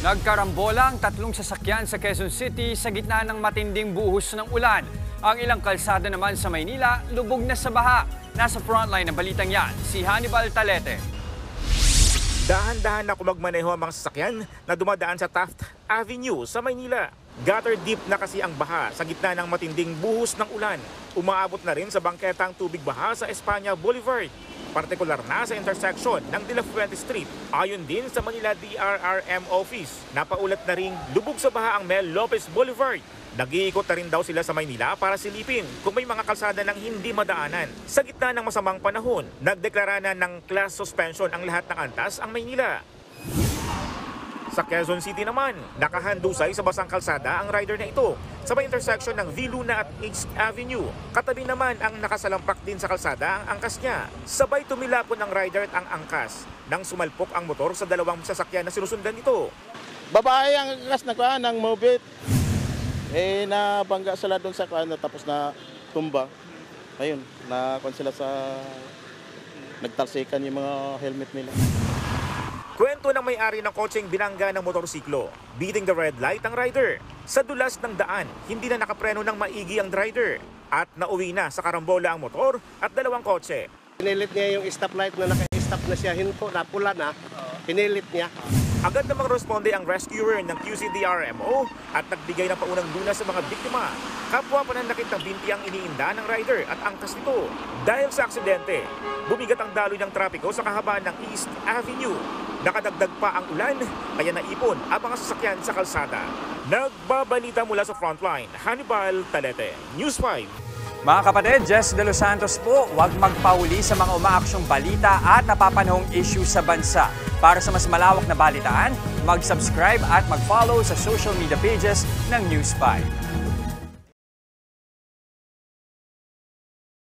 Nagkarambola ang tatlong sasakyan sa Quezon City sa gitna ng matinding buhos ng ulan. Ang ilang kalsada naman sa Maynila, lubog na sa baha. Nasa frontline ng balitang yan, si Hannibal Talete. Dahan-dahan na kumagmaneho ang mga sasakyan na dumadaan sa Taft Avenue sa Maynila. Gutter deep na kasi ang baha sa gitna ng matinding buhos ng ulan. Umaabot na rin sa bangketang tubig baha sa Espanya Boulevard. Partikular na sa intersection ng De La Fuente Street. Ayon din sa Manila DRRM office, napaulat na ring lubog sa baha ang Mel Lopez Boulevard. Nag-iikot na rin daw sila sa Maynila para silipin kung may mga kalsada ng hindi madaanan. Sa gitna ng masamang panahon, nagdeklara na ng class suspension ang lahat ng antas ang Maynila. Sa Quezon City naman, nakahandusay sa basang kalsada ang rider na ito sa may intersection ng V. Luna at East Avenue. Katabi naman ang nakasalampak din sa kalsada ang angkas niya. Sabay tumilapon ang rider at ang angkas nang sumalpok ang motor sa dalawang sasakyan na sinusundan nito. Babae ang angkas na kuha ng Mobit. Nabangga sila doon sa kuha tapos na tumba. Ayun, nakuha sila sa nagtalsikan yung mga helmet nila. Kwento ng may-ari ng kotseng binangga ng motorsiklo. Beating the red light ang rider. Sa dulas ng daan, hindi na nakapreno ng maigi ang driver. At nauwi na sa karambola ang motor at dalawang kotse. Pinilit niya yung stoplight na naka-stop na siya, hinto na pula na, pinilit niya. Agad namang responde ang rescuer ng QCDRMO at nagbigay ng paunang lunas sa mga biktima. Kapwa pananakit ng binti ang iniinda ng rider at angkas nito. Dahil sa aksidente, bumigat ang daloy ng trapiko sa kahabaan ng East Avenue. Nakadagdag pa ang ulan, kaya naipon ang mga sasakyan sa kalsada. Nagbabalita mula sa frontline, Hannibal Talete, News 5. Mga kapatid, Jess De Los Santos po, huwag magpahuli sa mga umaaksyong balita at napapanahong issue sa bansa. Para sa mas malawak na balitaan, mag-subscribe at mag-follow sa social media pages ng News 5.